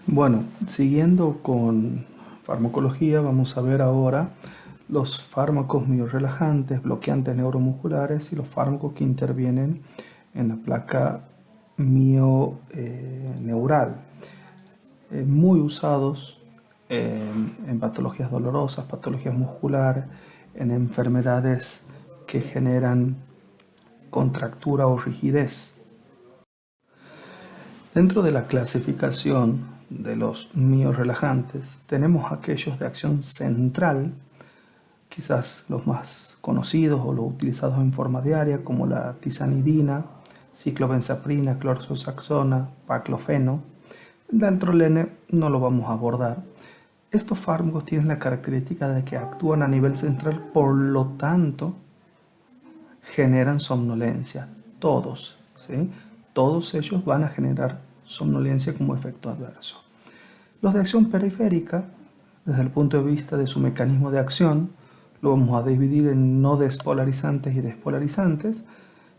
Bueno, siguiendo con farmacología, vamos a ver ahora los fármacos miorrelajantes, bloqueantes neuromusculares y los fármacos que intervienen en la placa mioneural, muy usados en patologías dolorosas, patologías musculares, en enfermedades que generan contractura o rigidez. Dentro de la clasificación de los miorrelajantes tenemos aquellos de acción central, quizás los más conocidos o los utilizados en forma diaria, como la tizanidina, ciclobenzaprina, clorzosaxona, paclofeno. El daltrolene no lo vamos a abordar. Estos fármacos tienen la característica de que actúan a nivel central, por lo tanto generan somnolencia. Todos, ¿sí? Todos ellos van a generar somnolencia como efecto adverso. Los de acción periférica, desde el punto de vista de su mecanismo de acción, lo vamos a dividir en no despolarizantes y despolarizantes,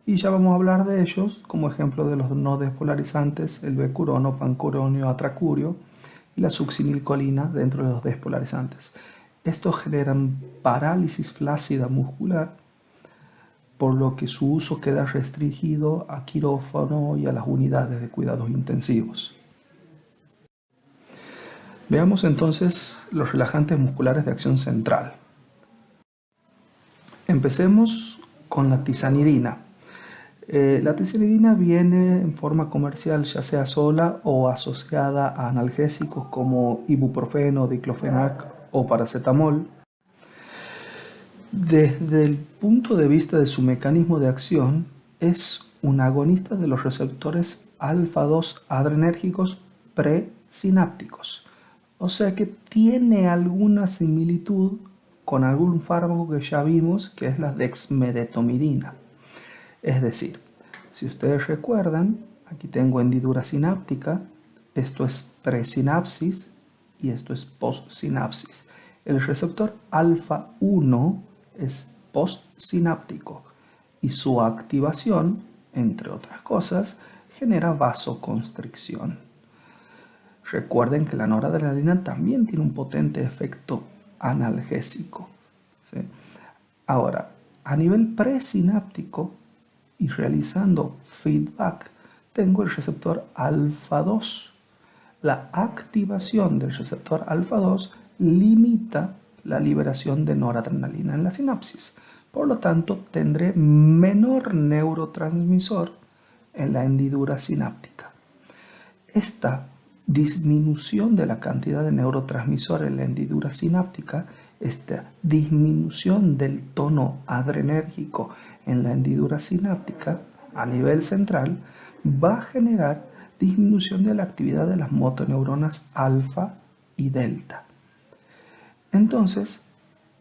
y ya vamos a hablar de ellos como ejemplo de los no despolarizantes, el becurono, pancuronio, atracurio y la succinilcolina dentro de los despolarizantes. Estos generan parálisis flácida muscular, por lo que su uso queda restringido a quirófano y a las unidades de cuidados intensivos. Veamos entonces los relajantes musculares de acción central. Empecemos con la tizanidina. La tizanidina viene en forma comercial, ya sea sola o asociada a analgésicos como ibuprofeno, diclofenac o paracetamol. Desde el punto de vista de su mecanismo de acción, es un agonista de los receptores alfa-2 adrenérgicos presinápticos. O sea que tiene alguna similitud con algún fármaco que ya vimos, que es la dexmedetomidina. Es decir, si ustedes recuerdan, aquí tengo hendidura sináptica, esto es presinapsis y esto es postsinapsis. El receptor alfa-1 es postsináptico y su activación, entre otras cosas, genera vasoconstricción. Recuerden que la noradrenalina también tiene un potente efecto analgésico, ¿sí? Ahora, a nivel presináptico y realizando feedback, tengo el receptor alfa-2. La activación del receptor alfa-2 limita la liberación de noradrenalina en la sinapsis. Por lo tanto, tendré menor neurotransmisor en la hendidura sináptica. Esta disminución de la cantidad de neurotransmisor en la hendidura sináptica, esta disminución del tono adrenérgico en la hendidura sináptica a nivel central, va a generar disminución de la actividad de las motoneuronas alfa y delta. Entonces,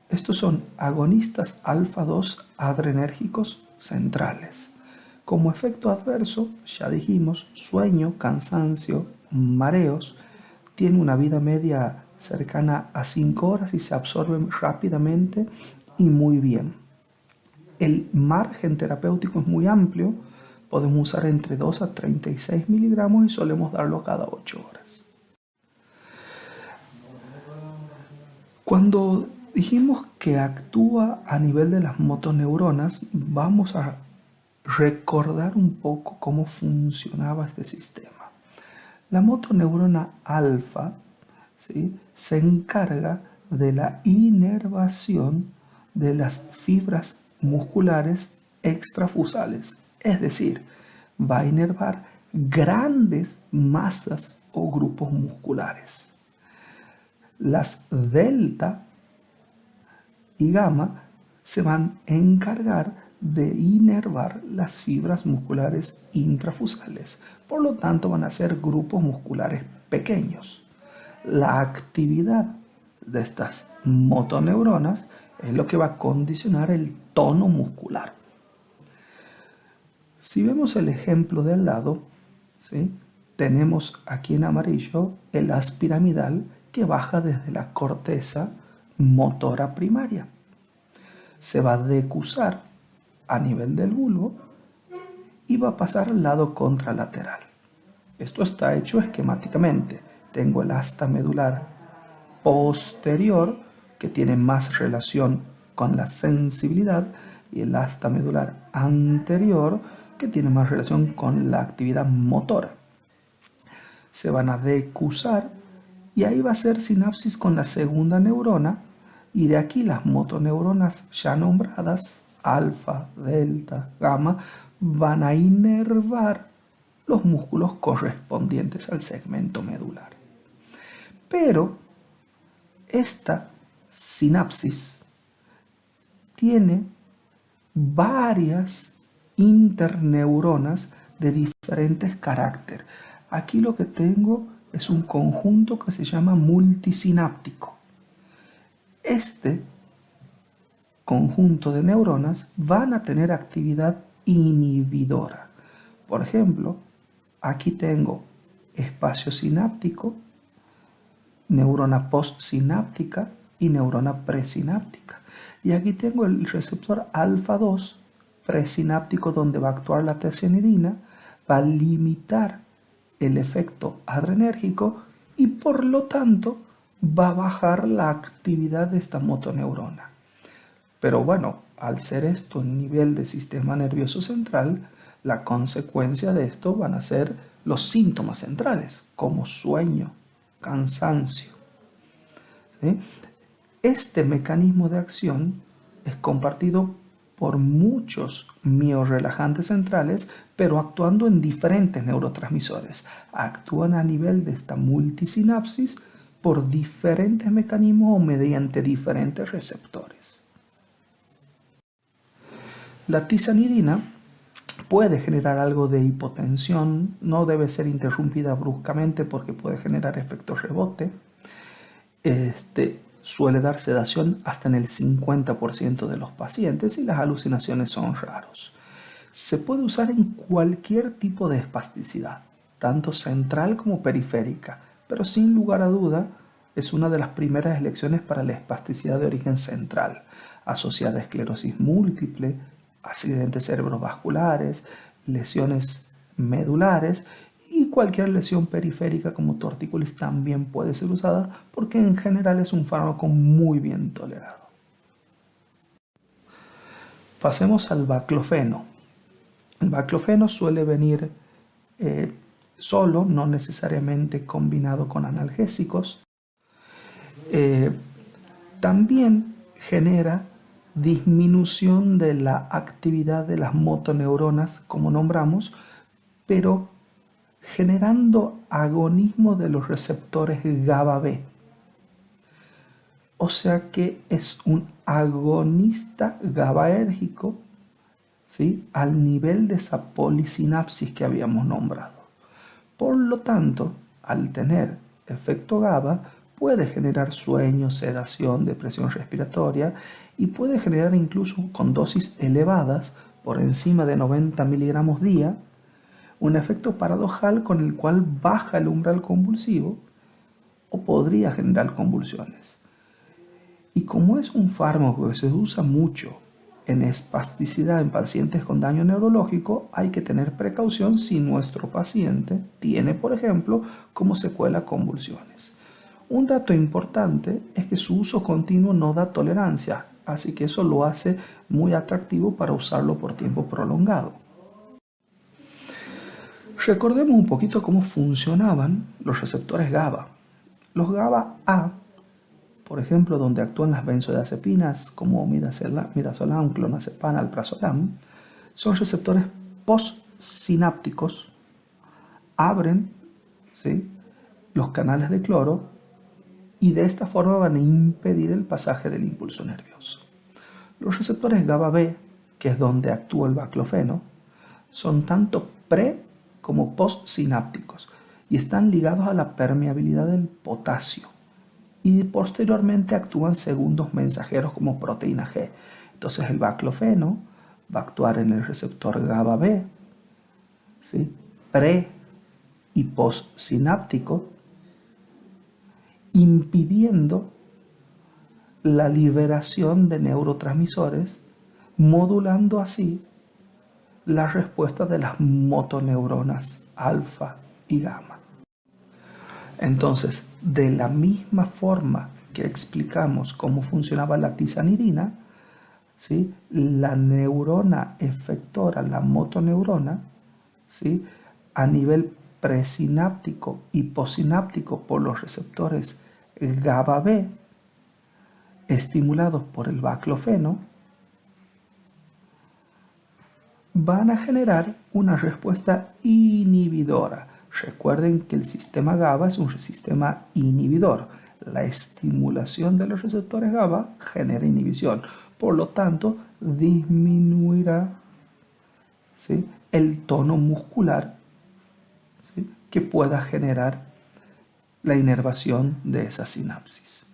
estos son agonistas alfa-2 adrenérgicos centrales. Como efecto adverso, ya dijimos, sueño, cansancio, mareos, tiene una vida media cercana a 5 horas y se absorben rápidamente y muy bien. El margen terapéutico es muy amplio, podemos usar entre 2 a 36 miligramos y solemos darlo cada 8 horas. Cuando dijimos que actúa a nivel de las motoneuronas, vamos a recordar un poco cómo funcionaba este sistema. La motoneurona alfa, ¿sí?, se encarga de la inervación de las fibras musculares extrafusales, es decir, va a inervar grandes masas o grupos musculares. Las delta y gamma se van a encargar de inervar las fibras musculares intrafusales. Por lo tanto, van a ser grupos musculares pequeños. La actividad de estas motoneuronas es lo que va a condicionar el tono muscular. Si vemos el ejemplo del lado, ¿sí?, tenemos aquí en amarillo el haz piramidal que baja desde la corteza motora primaria. Se va a decusar a nivel del bulbo y va a pasar al lado contralateral. Esto está hecho esquemáticamente. tengo el asta medular posterior, que tiene más relación con la sensibilidad, y el asta medular anterior, que tiene más relación con la actividad motora. Se van a decusar y ahí va a ser sinapsis con la segunda neurona, y de aquí las motoneuronas ya nombradas, alfa, delta, gamma, van a inervar los músculos correspondientes al segmento medular. Pero esta sinapsis tiene varias interneuronas de diferentes caracteres. Aquí lo que tengo es un conjunto que se llama multisináptico. Este conjunto de neuronas van a tener actividad inhibidora. Por ejemplo, aquí tengo espacio sináptico, neurona postsináptica y neurona presináptica. Y aquí tengo el receptor alfa 2 presináptico, donde va a actuar la tecianidina, va a limitar el efecto adrenérgico y por lo tanto va a bajar la actividad de esta motoneurona. Pero bueno, al ser esto en nivel de sistema nervioso central, la consecuencia de esto van a ser los síntomas centrales, como sueño, cansancio. ¿Sí? Este mecanismo de acción es compartido por muchos miorrelajantes centrales, pero actuando en diferentes neurotransmisores. Actúan a nivel de esta multisinapsis por diferentes mecanismos o mediante diferentes receptores. La tizanidina puede generar algo de hipotensión, no debe ser interrumpida bruscamente porque puede generar efecto rebote. Suele dar sedación hasta en el 50% de los pacientes y las alucinaciones son raros. Se puede usar en cualquier tipo de espasticidad, tanto central como periférica, pero sin lugar a duda es una de las primeras elecciones para la espasticidad de origen central, asociada a esclerosis múltiple, accidentes cerebrovasculares, lesiones medulares, y cualquier lesión periférica como tortícolis también puede ser usada porque en general es un fármaco muy bien tolerado. Pasemos al baclofeno. El baclofeno suele venir solo, no necesariamente combinado con analgésicos. También genera disminución de la actividad de las motoneuronas, como nombramos, pero generando agonismo de los receptores GABA B. O sea que es un agonista GABAérgico, ¿sí?, al nivel de esa polisinapsis que habíamos nombrado. Por lo tanto, al tener efecto GABA, puede generar sueño, sedación, depresión respiratoria y puede generar incluso con dosis elevadas, por encima de 90 miligramos día, un efecto paradojal con el cual baja el umbral convulsivo o podría generar convulsiones. Y como es un fármaco que se usa mucho en espasticidad en pacientes con daño neurológico, hay que tener precaución si nuestro paciente tiene, por ejemplo, como secuela convulsiones. Un dato importante es que su uso continuo no da tolerancia, así que eso lo hace muy atractivo para usarlo por tiempo prolongado. Recordemos un poquito cómo funcionaban los receptores GABA. Los GABA A, por ejemplo, donde actúan las benzodiazepinas como midazolam, clonazepam, alprazolam, son receptores postsinápticos, abren, ¿sí?, los canales de cloro y de esta forma van a impedir el pasaje del impulso nervioso. Los receptores GABA B, que es donde actúa el baclofeno, son tanto pre como postsinápticos y están ligados a la permeabilidad del potasio y posteriormente actúan segundos mensajeros como proteína G. Entonces el baclofeno va a actuar en el receptor GABA B, ¿sí?, pre y postsináptico, impidiendo la liberación de neurotransmisores, modulando así la respuesta de las motoneuronas alfa y gamma. Entonces, de la misma forma que explicamos cómo funcionaba la tizanidina, ¿sí? La neurona efectora, la motoneurona, ¿sí? A nivel presináptico y postsináptico por los receptores GABA B, estimulados por el baclofeno, van a generar una respuesta inhibidora. Recuerden que el sistema GABA es un sistema inhibidor. La estimulación de los receptores GABA genera inhibición. Por lo tanto, disminuirá, ¿sí?, el tono muscular, ¿sí?, que pueda generar la inervación de esa sinapsis.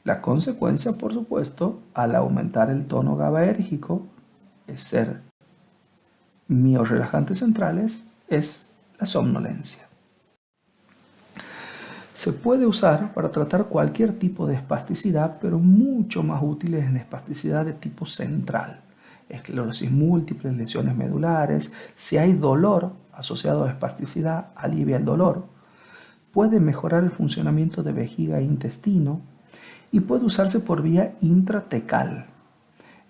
La consecuencia, por supuesto, al aumentar el tono GABAérgico, es ser miorrelajantes centrales, es la somnolencia. Se puede usar para tratar cualquier tipo de espasticidad, pero mucho más útiles en espasticidad de tipo central. Esclerosis múltiple, lesiones medulares. Si hay dolor asociado a espasticidad, alivia el dolor. Puede mejorar el funcionamiento de vejiga e intestino y puede usarse por vía intratecal.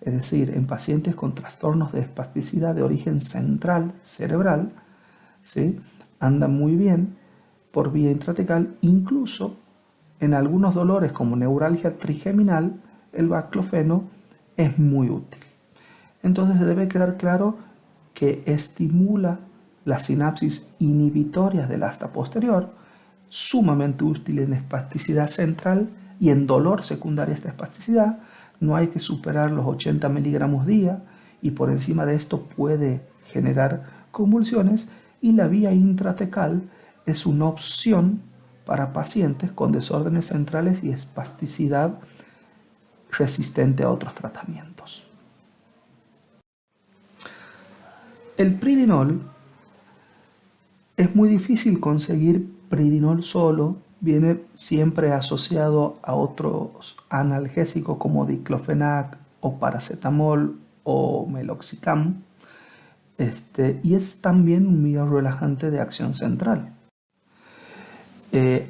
Es decir, en pacientes con trastornos de espasticidad de origen central cerebral, ¿sí?, anda muy bien por vía intratecal. Incluso en algunos dolores como neuralgia trigeminal, el baclofeno es muy útil. Entonces debe quedar claro que estimula las sinapsis inhibitorias del asta posterior, sumamente útil en espasticidad central y en dolor secundario a esta espasticidad. No hay que superar los 80 miligramos día y por encima de esto puede generar convulsiones, y la vía intratecal es una opción para pacientes con desórdenes centrales y espasticidad resistente a otros tratamientos. El pridinol, es muy difícil conseguir pridinol solo, viene siempre asociado a otros analgésicos como diclofenac o paracetamol o meloxicam, y es también un miorrelajante de acción central.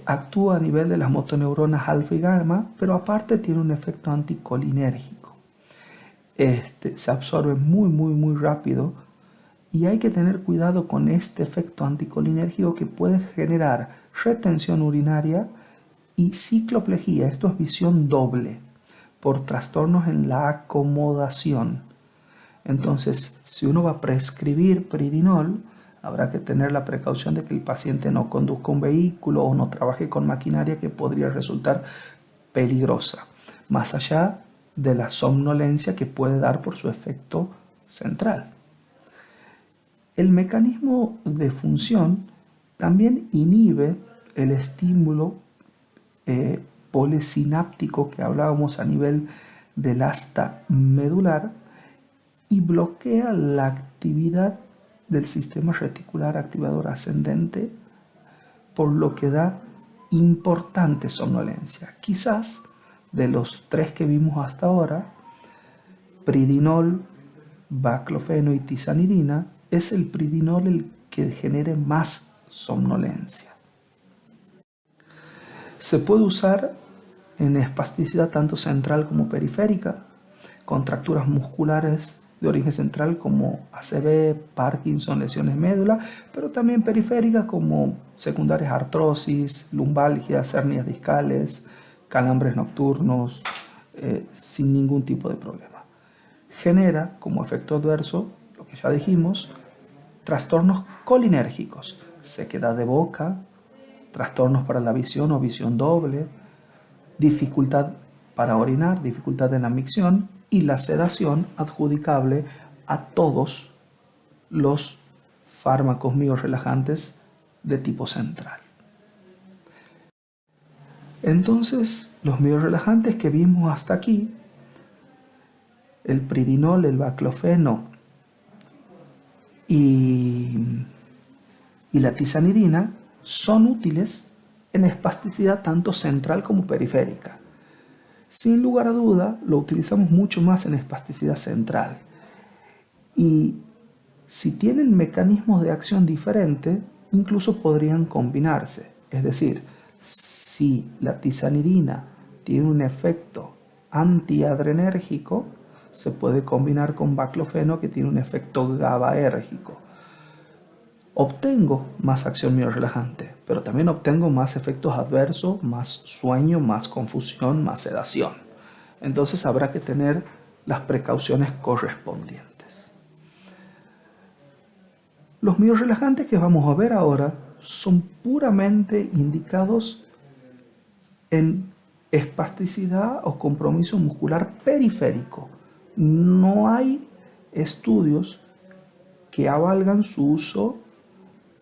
Actúa a nivel de las motoneuronas alfa y gamma, pero aparte tiene un efecto anticolinérgico. Se absorbe muy rápido y hay que tener cuidado con este efecto anticolinérgico que puede generar retención urinaria y cicloplejía. Esto es visión doble por trastornos en la acomodación. Entonces, si uno va a prescribir pridinol, habrá que tener la precaución de que el paciente no conduzca un vehículo o no trabaje con maquinaria que podría resultar peligrosa, más allá de la somnolencia que puede dar por su efecto central. El mecanismo de función también inhibe el estímulo polisináptico que hablábamos a nivel del asta medular y bloquea la actividad del sistema reticular activador ascendente, por lo que da importante somnolencia. Quizás de los tres que vimos hasta ahora, pridinol, baclofeno y tizanidina, es el pridinol el que genere más somnolencia. Se puede usar en espasticidad tanto central como periférica, contracturas musculares de origen central como ACV, Parkinson, lesiones médula, pero también periféricas como secundarias artrosis, lumbalgias, hernias discales, calambres nocturnos, sin ningún tipo de problema. Genera como efecto adverso, lo que ya dijimos, trastornos colinérgicos, sequedad de boca, trastornos para la visión o visión doble, dificultad para orinar, dificultad en la micción y la sedación adjudicable a todos los fármacos miorrelajantes de tipo central. Entonces, los miorrelajantes que vimos hasta aquí, el pridinol, el baclofeno y la tizanidina, son útiles en espasticidad tanto central como periférica. Sin lugar a duda, lo utilizamos mucho más en espasticidad central. Y si tienen mecanismos de acción diferentes, incluso podrían combinarse. Es decir, Si la tizanidina tiene un efecto antiadrenérgico, se puede combinar con baclofeno, que tiene un efecto GABAérgico. Obtengo más acción miorrelajante, pero también obtengo más efectos adversos, más sueño, más confusión, más sedación. Entonces habrá que tener las precauciones correspondientes. Los miorrelajantes que vamos a ver ahora son puramente indicados en espasticidad o compromiso muscular periférico. No hay estudios que avalgan su uso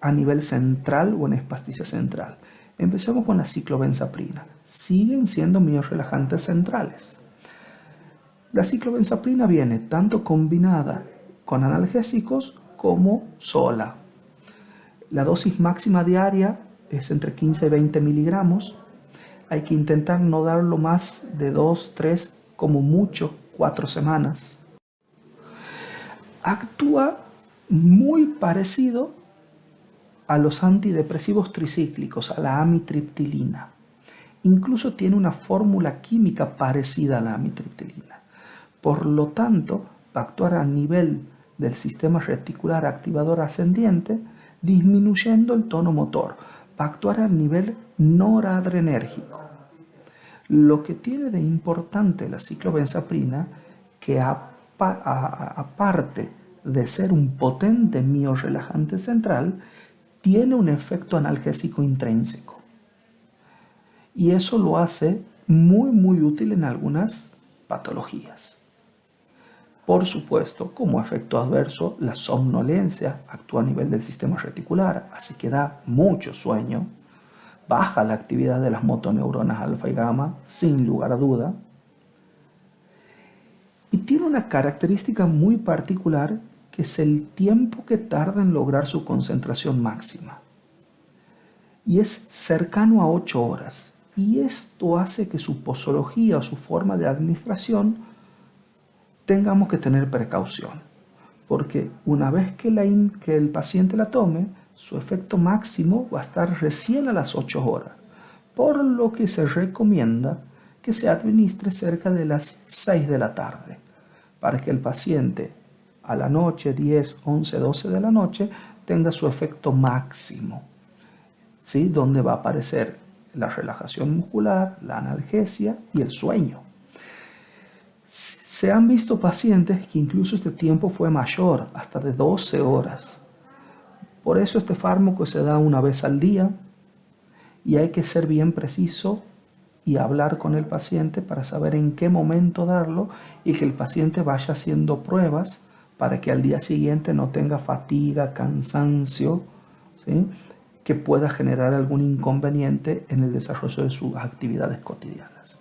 a nivel central o en espasticia central. Empecemos con la ciclobenzaprina. Siguen siendo miorrelajantes centrales. La ciclobenzaprina viene tanto combinada con analgésicos como sola. La dosis máxima diaria es entre 15 y 20 miligramos. Hay que intentar no darlo más de 2, 3, como mucho 4 semanas. Actúa muy parecido a los antidepresivos tricíclicos, a la amitriptilina. Incluso tiene una fórmula química parecida a la amitriptilina. Por lo tanto, va a actuar a nivel del sistema reticular activador ascendiente, disminuyendo el tono motor. Va a actuar a nivel noradrenérgico. Lo que tiene de importante la ciclobenzaprina, que aparte de ser un potente miorrelajante central, tiene un efecto analgésico intrínseco. Y eso lo hace muy útil en algunas patologías. Por supuesto, como efecto adverso, la somnolencia actúa a nivel del sistema reticular, así que da mucho sueño, baja la actividad de las motoneuronas alfa y gamma, sin lugar a duda, y tiene una característica muy particular, que es el tiempo que tarda en lograr su concentración máxima. Y es cercano a 8 horas. Y esto hace que su posología o su forma de administración tengamos que tener precaución. Porque una vez que el paciente la tome, su efecto máximo va a estar recién a las 8 horas. Por lo que se recomienda que se administre cerca de las 6 de la tarde. Para que el paciente a la noche, 10, 11, 12 de la noche, tenga su efecto máximo, ¿sí? Donde va a aparecer la relajación muscular, la analgesia y el sueño. Se han visto pacientes que incluso este tiempo fue mayor, hasta de 12 horas. Por eso este fármaco se da una vez al día y hay que ser bien preciso y hablar con el paciente para saber en qué momento darlo y que el paciente vaya haciendo pruebas para que al día siguiente no tenga fatiga, cansancio, ¿sí? Que pueda generar algún inconveniente en el desarrollo de sus actividades cotidianas.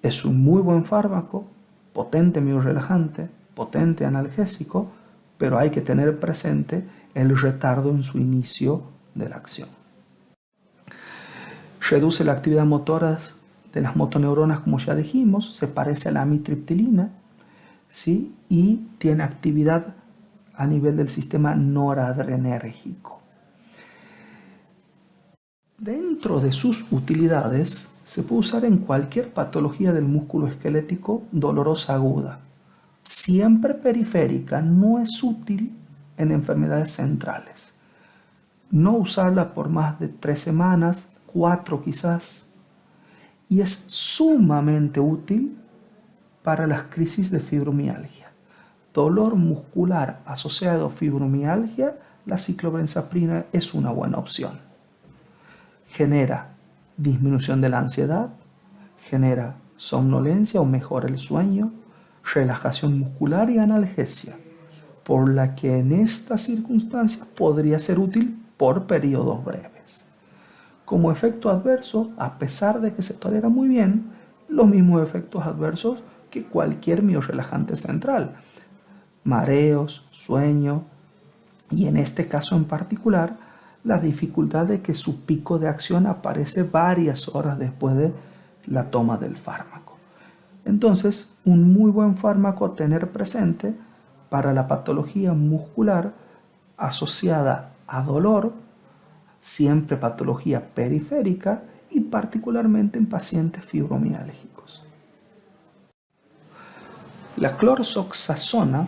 Es un muy buen fármaco, potente miorrelajante, potente analgésico, pero hay que tener presente el retardo en su inicio de la acción. Reduce la actividad motora de las motoneuronas, como ya dijimos, se parece a la amitriptilina, ¿sí? Y tiene actividad a nivel del sistema noradrenérgico. Dentro de sus utilidades, se puede usar en cualquier patología del músculo esquelético dolorosa aguda. Siempre periférica, no es útil en enfermedades centrales. No usarla por más de 3 semanas, 4 quizás. Y es sumamente útil para las crisis de fibromialgia. Dolor muscular asociado a fibromialgia, la ciclobenzaprina es una buena opción. Genera disminución de la ansiedad, genera somnolencia o mejora el sueño, relajación muscular y analgesia, por la que en estas circunstancias podría ser útil por periodos breves. Como efecto adverso, a pesar de que se tolera muy bien, los mismos efectos adversos que cualquier miorrelajante central: mareos, sueño y en este caso en particular la dificultad de que su pico de acción aparece varias horas después de la toma del fármaco. Entonces, un muy buen fármaco a tener presente para la patología muscular asociada a dolor, siempre patología periférica, y particularmente en pacientes fibromialgicos. La clorzoxazona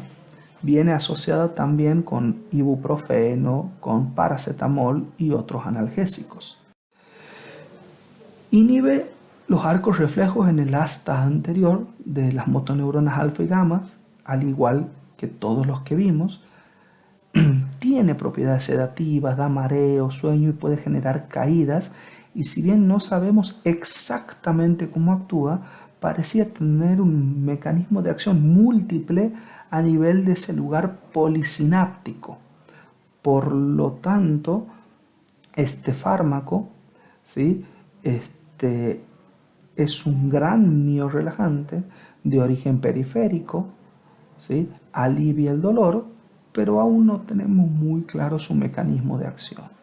viene asociada también con ibuprofeno, con paracetamol y otros analgésicos. Inhibe los arcos reflejos en el asta anterior de las motoneuronas alfa y gamma, al igual que todos los que vimos. Tiene propiedades sedativas, da mareo, sueño y puede generar caídas. Y si bien no sabemos exactamente cómo actúa, parecía tener un mecanismo de acción múltiple a nivel de ese lugar polisináptico. Por lo tanto, este fármaco, ¿sí? Es un gran miorrelajante de origen periférico, ¿sí? Alivia el dolor, pero aún no tenemos muy claro su mecanismo de acción.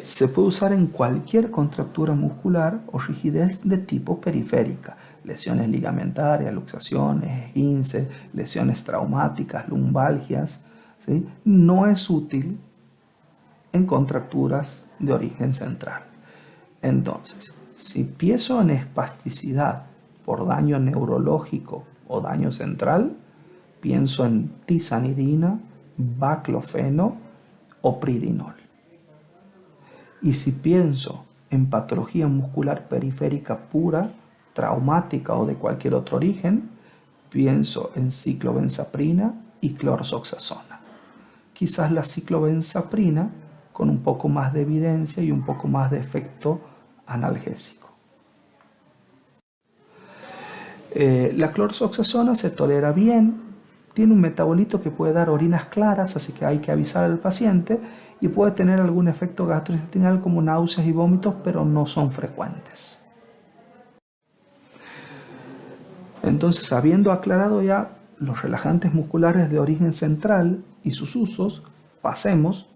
Se puede usar en cualquier contractura muscular o rigidez de tipo periférica, lesiones ligamentarias, luxaciones, esguinces, lesiones traumáticas, lumbalgias, ¿sí? No es útil en contracturas de origen central. Entonces, si pienso en espasticidad por daño neurológico o daño central, pienso en tizanidina, baclofeno o pridinol. Y si pienso en patología muscular periférica pura, traumática o de cualquier otro origen, pienso en ciclobenzaprina y clorzoxazona. Quizás la ciclobenzaprina con un poco más de evidencia y un poco más de efecto analgésico. La clorzoxazona se tolera bien, tiene un metabolito que puede dar orinas claras, así que hay que avisar al paciente, y puede tener algún efecto gastrointestinal como náuseas y vómitos, pero no son frecuentes. Entonces, habiendo aclarado ya los relajantes musculares de origen central y sus usos, pasemos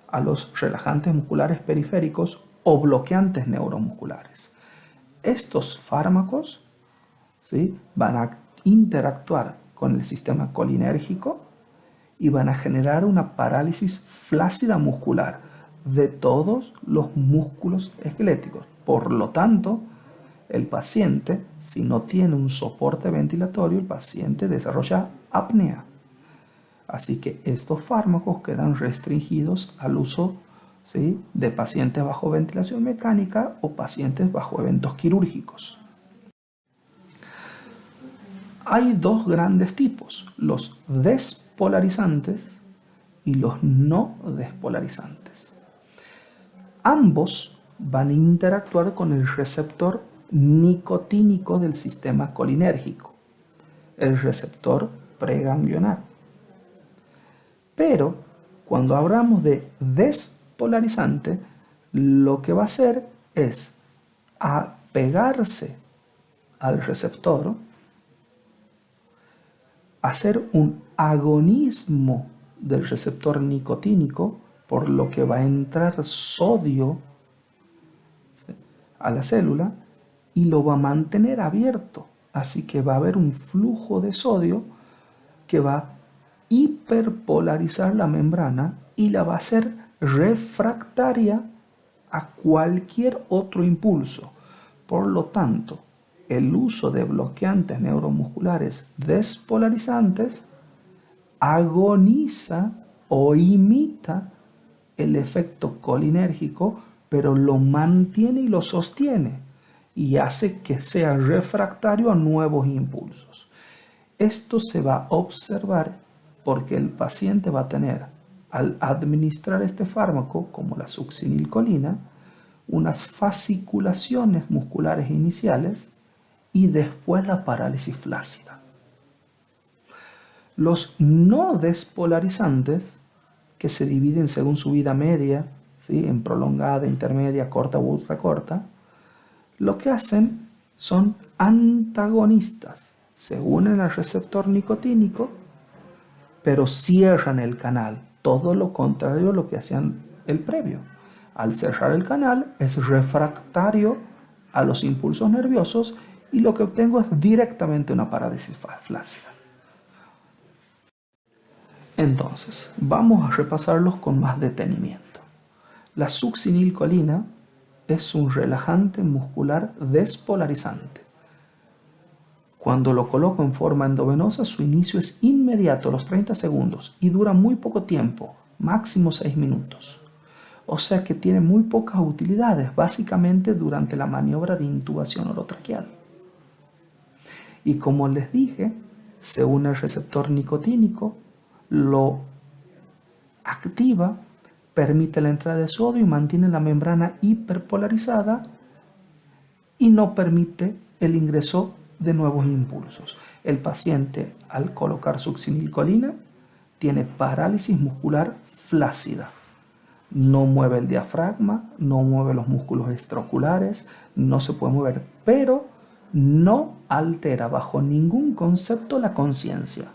a los relajantes musculares periféricos o bloqueantes neuromusculares. Estos fármacos, ¿sí?, van a interactuar con el sistema colinérgico y van a generar una parálisis flácida muscular de todos los músculos esqueléticos. Por lo tanto, el paciente, si no tiene un soporte ventilatorio, el paciente desarrolla apnea. Así que estos fármacos quedan restringidos al uso, ¿sí?, de pacientes bajo ventilación mecánica o pacientes bajo eventos quirúrgicos. Hay dos grandes tipos, los despolarizantes y los no despolarizantes. Ambos van a interactuar con el receptor nicotínico del sistema colinérgico, el receptor preganglionar. Pero cuando hablamos de despolarizante, lo que va a hacer es apegarse al receptor, hacer un agonismo del receptor nicotínico, por lo que va a entrar sodio a la célula y lo va a mantener abierto. Así que va a haber un flujo de sodio que va a hiperpolarizar la membrana y la va a hacer refractaria a cualquier otro impulso. Por lo tanto, el uso de bloqueantes neuromusculares despolarizantes agoniza o imita el efecto colinérgico, pero lo mantiene y lo sostiene y hace que sea refractario a nuevos impulsos. Esto se va a observar porque el paciente va a tener, al administrar este fármaco, como la succinilcolina, unas fasciculaciones musculares iniciales y después la parálisis flácida. Los no despolarizantes, que se dividen según su vida media, ¿sí?, en prolongada, intermedia, corta u ultracorta, lo que hacen son antagonistas. Se unen al receptor nicotínico, pero cierran el canal. Todo lo contrario a lo que hacían el previo. Al cerrar el canal es refractario a los impulsos nerviosos y lo que obtengo es directamente una parálisis flácida. Entonces, vamos a repasarlos con más detenimiento. La succinilcolina es un relajante muscular despolarizante. Cuando lo coloco en forma endovenosa, su inicio es inmediato, a los 30 segundos, y dura muy poco tiempo, máximo 6 minutos. O sea que tiene muy pocas utilidades, básicamente durante la maniobra de intubación orotraqueal. Y como les dije, se une el receptor nicotínico, lo activa, permite la entrada de sodio y mantiene la membrana hiperpolarizada y no permite el ingreso de nuevos impulsos. El paciente, al colocar succinilcolina, tiene parálisis muscular flácida. No mueve el diafragma, no mueve los músculos extraoculares, no se puede mover, pero no altera bajo ningún concepto la conciencia.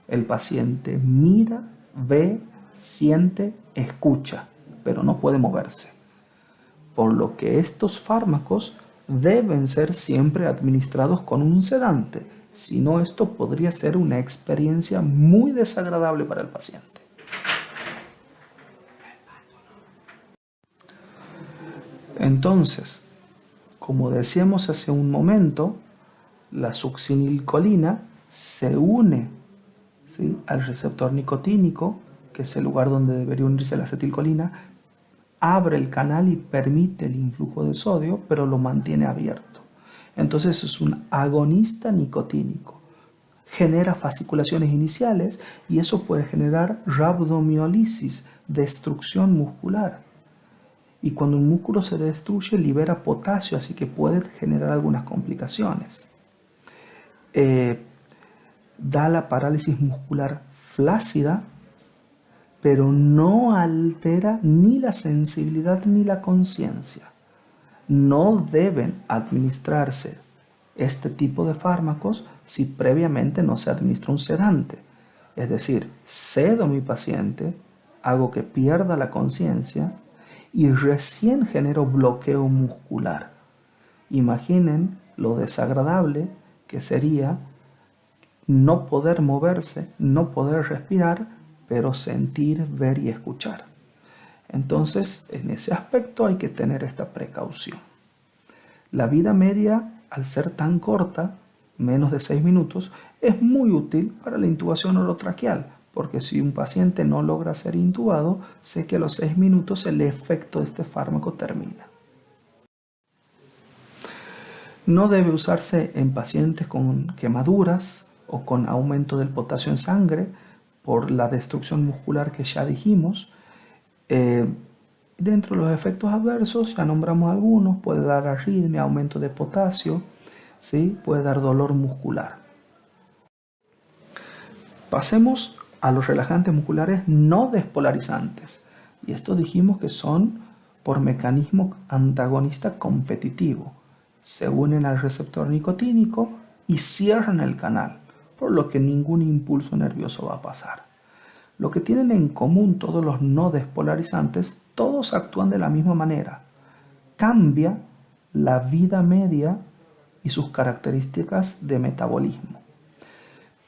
El paciente mira, ve, siente, escucha, pero no puede moverse. Por lo que estos fármacos deben ser siempre administrados con un sedante, si no esto podría ser una experiencia muy desagradable para el paciente. Entonces, como decíamos hace un momento, la succinilcolina se une, ¿sí?, al receptor nicotínico, que es el lugar donde debería unirse la acetilcolina, abre el canal y permite el influjo de sodio, pero lo mantiene abierto. Entonces es un agonista nicotínico. Genera fasciculaciones iniciales y eso puede generar rabdomiólisis, destrucción muscular. Y cuando un músculo se destruye, libera potasio, así que puede generar algunas complicaciones. Da la parálisis muscular flácida, pero no altera ni la sensibilidad ni la conciencia. No deben administrarse este tipo de fármacos si previamente no se administra un sedante. Es decir, sedo a mi paciente, hago que pierda la conciencia y recién genero bloqueo muscular. Imaginen lo desagradable que sería no poder moverse, no poder respirar, pero sentir, ver y escuchar. Entonces, en ese aspecto hay que tener esta precaución. La vida media, al ser tan corta, menos de 6 minutos, es muy útil para la intubación orotraqueal, porque si un paciente no logra ser intubado, sé que a los 6 minutos el efecto de este fármaco termina. No debe usarse en pacientes con quemaduras o con aumento del potasio en sangre por la destrucción muscular que ya dijimos. Dentro de los efectos adversos, ya nombramos algunos, puede dar arritmia, aumento de potasio, ¿sí?, puede dar dolor muscular. Pasemos a los relajantes musculares no despolarizantes. Y esto dijimos que son por mecanismo antagonista competitivo. Se unen al receptor nicotínico y cierran el canal, por lo que ningún impulso nervioso va a pasar. Lo que tienen en común todos los no despolarizantes, todos actúan de la misma manera. Cambia la vida media y sus características de metabolismo.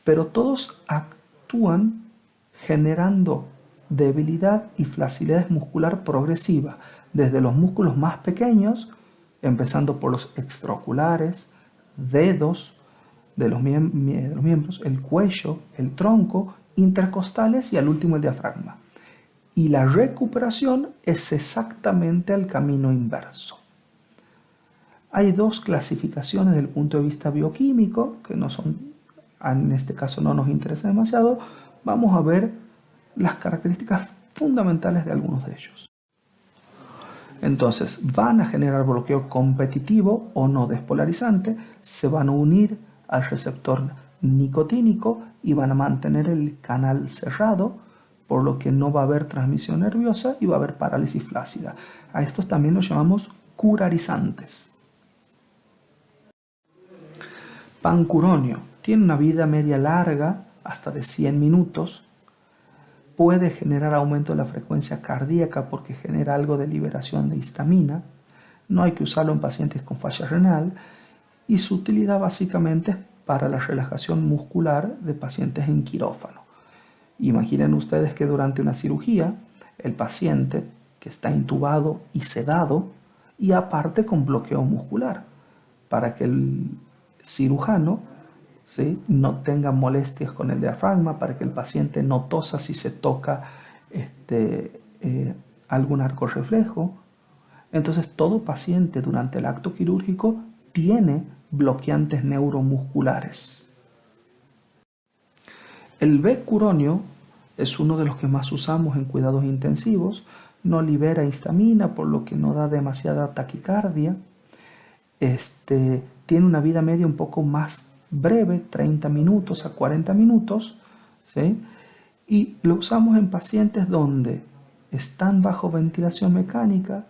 Pero todos actúan generando debilidad y flacidez muscular progresiva, desde los músculos más pequeños, empezando por los extraoculares, dedos de los miembros, el cuello, el tronco, intercostales y al último el diafragma. Y la recuperación es exactamente el camino inverso. Hay dos clasificaciones desde el punto de vista bioquímico, que no son, en este caso no nos interesa demasiado. Vamos a ver las características fundamentales de algunos de ellos. Entonces, van a generar bloqueo competitivo o no despolarizante, se van a unir al receptor nicotínico y van a mantener el canal cerrado, por lo que no va a haber transmisión nerviosa y va a haber parálisis flácida. A estos también los llamamos curarizantes. Pancuronio tiene una vida media larga, hasta de 100 minutos. Puede generar aumento de la frecuencia cardíaca porque genera algo de liberación de histamina. No hay que usarlo en pacientes con falla renal y su utilidad básicamente es para la relajación muscular de pacientes en quirófano. Imaginen ustedes que durante una cirugía el paciente que está intubado y sedado y aparte con bloqueo muscular, para que el cirujano, ¿sí?, no tenga molestias con el diafragma, para que el paciente no tosa si se toca algún arco reflejo. Entonces todo paciente durante el acto quirúrgico tiene bloqueantes neuromusculares. El becuronio es uno de los que más usamos en cuidados intensivos. No libera histamina, por lo que no da demasiada taquicardia. Tiene una vida media un poco más breve, 30 minutos a 40 minutos, ¿sí? Y lo usamos en pacientes donde están bajo ventilación mecánica,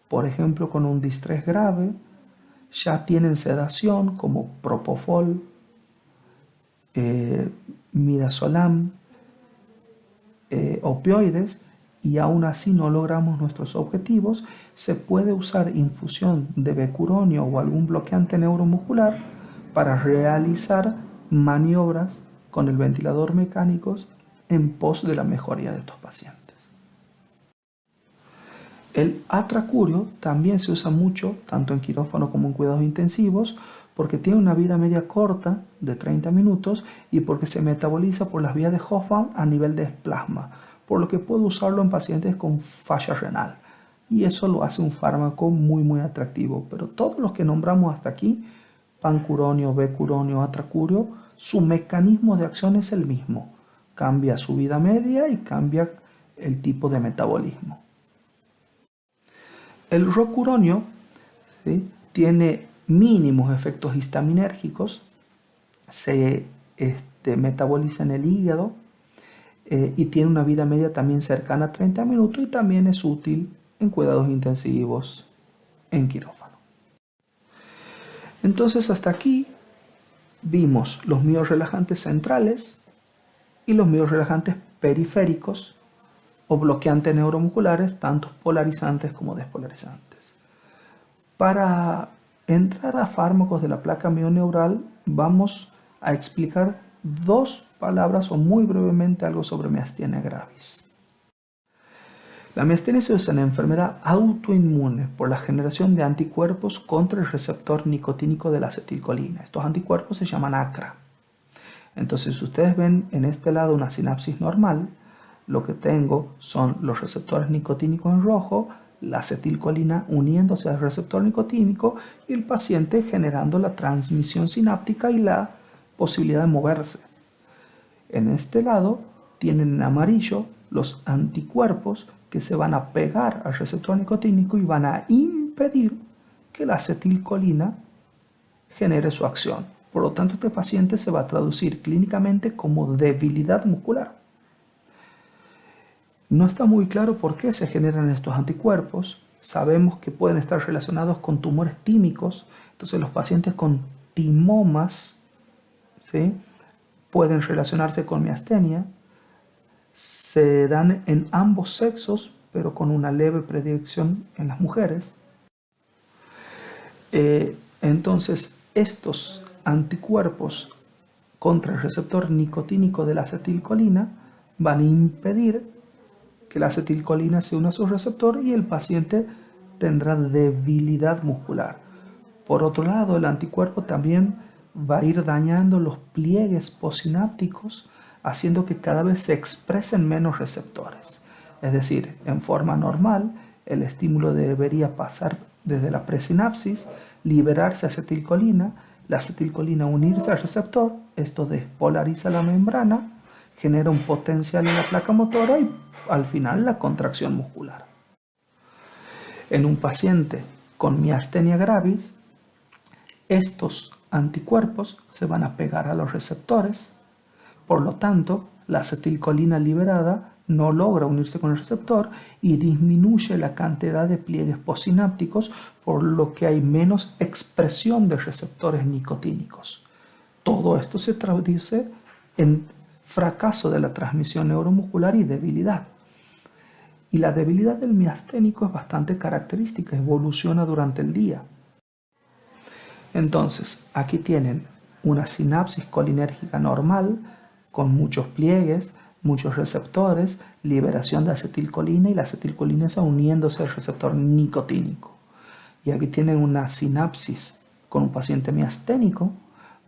por ejemplo con un distrés grave, ya tienen sedación como propofol, midazolam, opioides, y aún así no logramos nuestros objetivos. Se puede usar infusión de becuronio o algún bloqueante neuromuscular para realizar maniobras con el ventilador mecánico en pos de la mejoría de estos pacientes. El atracurio también se usa mucho, tanto en quirófano como en cuidados intensivos, porque tiene una vida media corta de 30 minutos y porque se metaboliza por las vías de Hoffmann a nivel de plasma, por lo que puedo usarlo en pacientes con falla renal. Y eso lo hace un fármaco muy muy atractivo. Pero todos los que nombramos hasta aquí, pancuronio, becuronio, atracurio, su mecanismo de acción es el mismo. Cambia su vida media y cambia el tipo de metabolismo. El rocuronio, ¿sí?, tiene mínimos efectos histaminérgicos, se metaboliza en el hígado y tiene una vida media también cercana a 30 minutos y también es útil en cuidados intensivos en quirófano. Entonces hasta aquí vimos los miorrelajantes centrales y los miorrelajantes periféricos o bloqueantes neuromusculares, tanto polarizantes como despolarizantes. Para entrar a fármacos de la placa mioneural, vamos a explicar dos palabras o muy brevemente algo sobre miastenia gravis. La miastenia se usa en enfermedad autoinmune por la generación de anticuerpos contra el receptor nicotínico de la acetilcolina. Estos anticuerpos se llaman ACRA. Entonces, si ustedes ven en este lado una sinapsis normal, lo que tengo son los receptores nicotínicos en rojo, la acetilcolina uniéndose al receptor nicotínico y el paciente generando la transmisión sináptica y la posibilidad de moverse. En este lado tienen en amarillo los anticuerpos que se van a pegar al receptor nicotínico y van a impedir que la acetilcolina genere su acción. Por lo tanto, este paciente se va a traducir clínicamente como debilidad muscular. No está muy claro por qué se generan estos anticuerpos. Sabemos que pueden estar relacionados con tumores tímicos. Entonces los pacientes con timomas, ¿sí?, pueden relacionarse con miastenia. Se dan en ambos sexos, pero con una leve predilección en las mujeres. Entonces estos anticuerpos contra el receptor nicotínico de la acetilcolina van a impedir que la acetilcolina se una a su receptor y el paciente tendrá debilidad muscular. Por otro lado, el anticuerpo también va a ir dañando los pliegues postsinápticos, haciendo que cada vez se expresen menos receptores. Es decir, en forma normal, el estímulo debería pasar desde la presinapsis, liberarse acetilcolina, la acetilcolina unirse al receptor, esto despolariza la membrana, genera un potencial en la placa motora y al final la contracción muscular. En un paciente con miastenia gravis, estos anticuerpos se van a pegar a los receptores, por lo tanto, la acetilcolina liberada no logra unirse con el receptor y disminuye la cantidad de pliegues postsinápticos, por lo que hay menos expresión de receptores nicotínicos. Todo esto se traduce en fracaso de la transmisión neuromuscular y debilidad. Y la debilidad del miasténico es bastante característica, evoluciona durante el día. Entonces, aquí tienen una sinapsis colinérgica normal, con muchos pliegues, muchos receptores, liberación de acetilcolina y la acetilcolina está uniéndose al receptor nicotínico. Y aquí tienen una sinapsis con un paciente miasténico,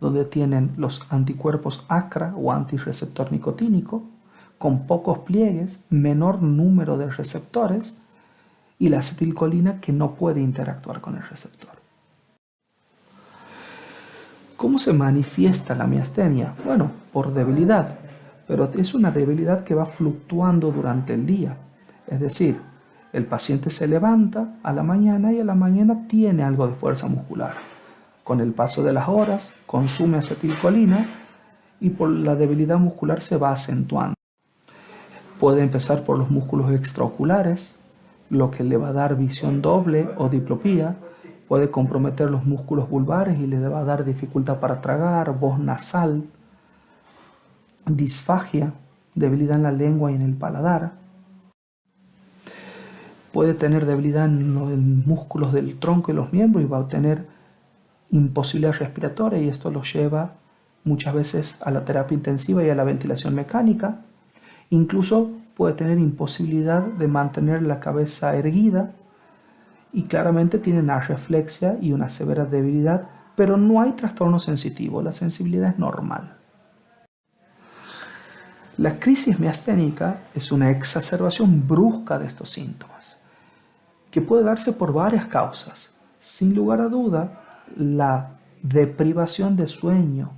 donde tienen los anticuerpos ACRA o antirreceptor nicotínico, con pocos pliegues, menor número de receptores, y la acetilcolina que no puede interactuar con el receptor. ¿Cómo se manifiesta la miastenia? Bueno, por debilidad, pero es una debilidad que va fluctuando durante el día. Es decir, el paciente se levanta a la mañana y a la mañana tiene algo de fuerza muscular. Con el paso de las horas consume acetilcolina y por la debilidad muscular se va acentuando. Puede empezar por los músculos extraoculares, lo que le va a dar visión doble o diplopía. Puede comprometer los músculos vulvares y le va a dar dificultad para tragar, voz nasal, disfagia, debilidad en la lengua y en el paladar. Puede tener debilidad en los músculos del tronco y los miembros y va a tener imposibilidad respiratoria, y esto lo lleva muchas veces a la terapia intensiva y a la ventilación mecánica. Incluso puede tener imposibilidad de mantener la cabeza erguida y claramente tiene una arreflexia y una severa debilidad, pero no hay trastorno sensitivo, la sensibilidad es normal. La crisis miasténica es una exacerbación brusca de estos síntomas, que puede darse por varias causas. Sin lugar a duda, la deprivación de sueño,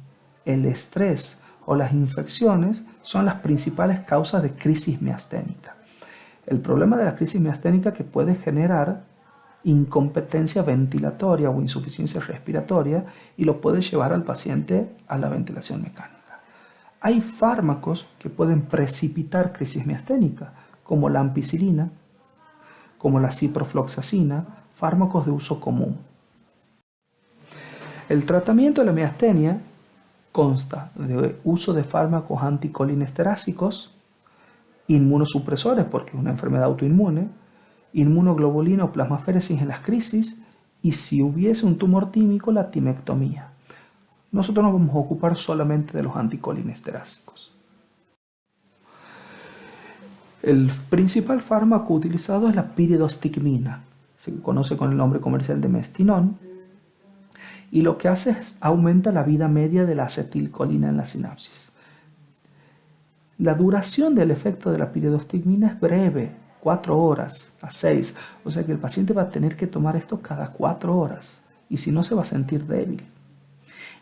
el estrés o las infecciones son las principales causas de crisis miasténica. El problema de la crisis miasténica que puede generar incompetencia ventilatoria o insuficiencia respiratoria y lo puede llevar al paciente a la ventilación mecánica. Hay fármacos que pueden precipitar crisis miasténica, como la ampicilina, como la ciprofloxacina, fármacos de uso común. El tratamiento de la miastenia consta de uso de fármacos anticolinesterásicos, inmunosupresores porque es una enfermedad autoinmune, inmunoglobulina o plasmaféresis en las crisis y si hubiese un tumor tímico, la timectomía. Nosotros nos vamos a ocupar solamente de los anticolinesterásicos. El principal fármaco utilizado es la piridostigmina, se conoce con el nombre comercial de Mestinón, y lo que hace es aumenta la vida media de la acetilcolina en la sinapsis. La duración del efecto de la piridostigmina es breve, 4 horas a 6, o sea que el paciente va a tener que tomar esto cada 4 horas y si no se va a sentir débil.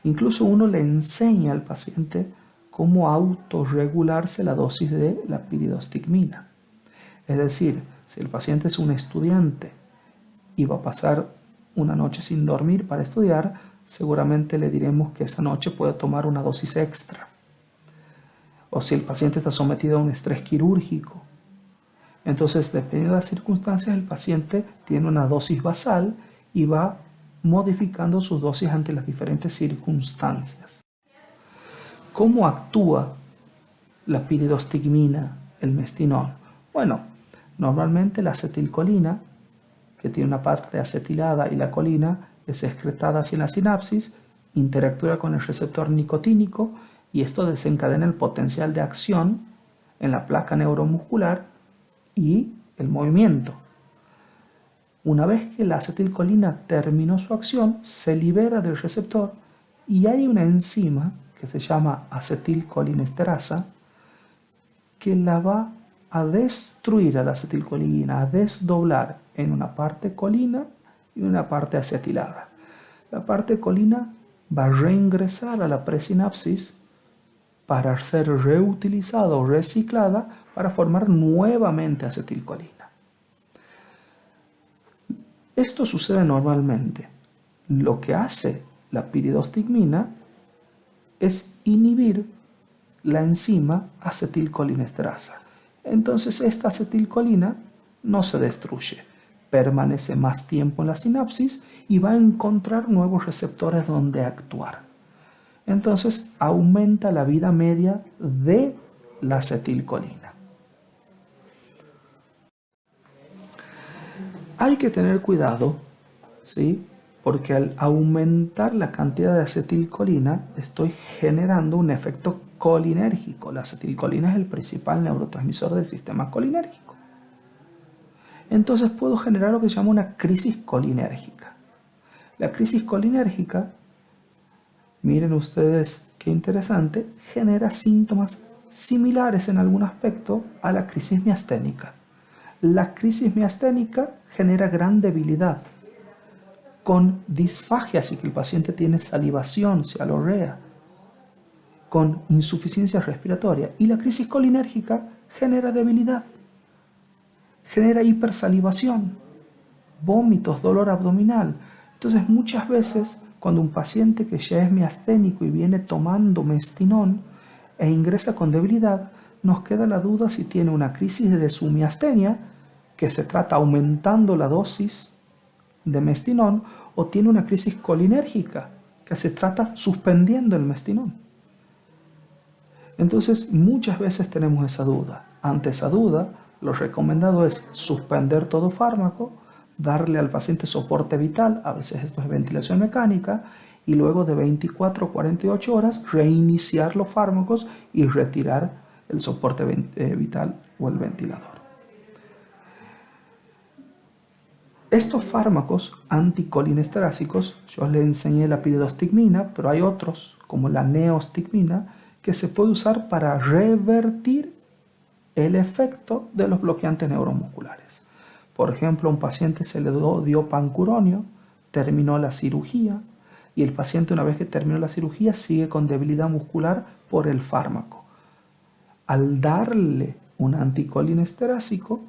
Incluso uno le enseña al paciente cómo autorregularse la dosis de la piridostigmina. Es decir, si el paciente es un estudiante y va a pasar una noche sin dormir para estudiar, seguramente le diremos que esa noche puede tomar una dosis extra. O si el paciente está sometido a un estrés quirúrgico, entonces dependiendo de las circunstancias el paciente tiene una dosis basal y va modificando sus dosis ante las diferentes circunstancias. ¿Cómo actúa la piridostigmina, el mestinón? Bueno, normalmente la acetilcolina, que tiene una parte acetilada, y la colina es excretada hacia la sinapsis, interactúa con el receptor nicotínico y esto desencadena el potencial de acción en la placa neuromuscular y el movimiento. Una vez que la acetilcolina terminó su acción, se libera del receptor y hay una enzima que se llama acetilcolinesterasa que la va a destruir a la acetilcolina, a desdoblar en una parte colina y una parte acetilada. La parte colina va a reingresar a la presinapsis para ser reutilizada o reciclada para formar nuevamente acetilcolina. Esto sucede normalmente. Lo que hace la piridostigmina es inhibir la enzima acetilcolinesterasa. Entonces esta acetilcolina no se destruye, permanece más tiempo en la sinapsis y va a encontrar nuevos receptores donde actuar. Entonces aumenta la vida media de la acetilcolina. Hay que tener cuidado, ¿sí? Porque al aumentar la cantidad de acetilcolina estoy generando un efecto colinérgico. La acetilcolina es el principal neurotransmisor del sistema colinérgico. entonces puedo generar lo que se llama una crisis colinérgica. La crisis colinérgica, miren ustedes qué interesante, genera síntomas similares en algún aspecto a la crisis miasténica. La crisis miasténica genera gran debilidad, con disfagia, así que el paciente tiene salivación, cialorrea, con insuficiencia respiratoria. Y la crisis colinérgica genera debilidad, genera hipersalivación, vómitos, dolor abdominal. Entonces muchas veces cuando un paciente que ya es miasténico y viene tomando mestinón e ingresa con debilidad, nos queda la duda si tiene una crisis de su miastenia, que se trata aumentando la dosis de mestinón, o tiene una crisis colinérgica, que se trata suspendiendo el mestinón. Entonces muchas veces tenemos esa duda. Ante esa duda, lo recomendado es suspender todo fármaco, darle al paciente soporte vital, a veces esto es ventilación mecánica, y luego de 24 o 48 horas reiniciar los fármacos y retirar el soporte vital o el ventilador. Estos fármacos anticolinesterásicos, yo les enseñé la piridostigmina, pero hay otros como la neostigmina que se puede usar para revertir el efecto de los bloqueantes neuromusculares. Por ejemplo, a un paciente se le dio pancuronio, terminó la cirugía y el paciente una vez que terminó la cirugía sigue con debilidad muscular por el fármaco. Al darle un anticolinesterásico,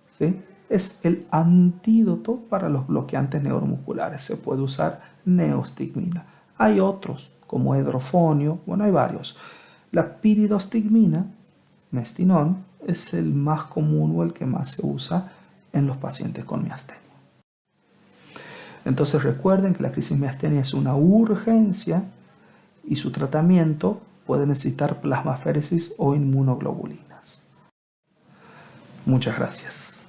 ¿sí?, es el antídoto para los bloqueantes neuromusculares. Se puede usar neostigmina. Hay otros como edrofonio, bueno, hay varios. La piridostigmina, mestinón, es el más común o el que más se usa en los pacientes con miastenia. Entonces recuerden que la crisis miastenia es una urgencia y su tratamiento puede necesitar plasmaféresis o inmunoglobulinas. Muchas gracias.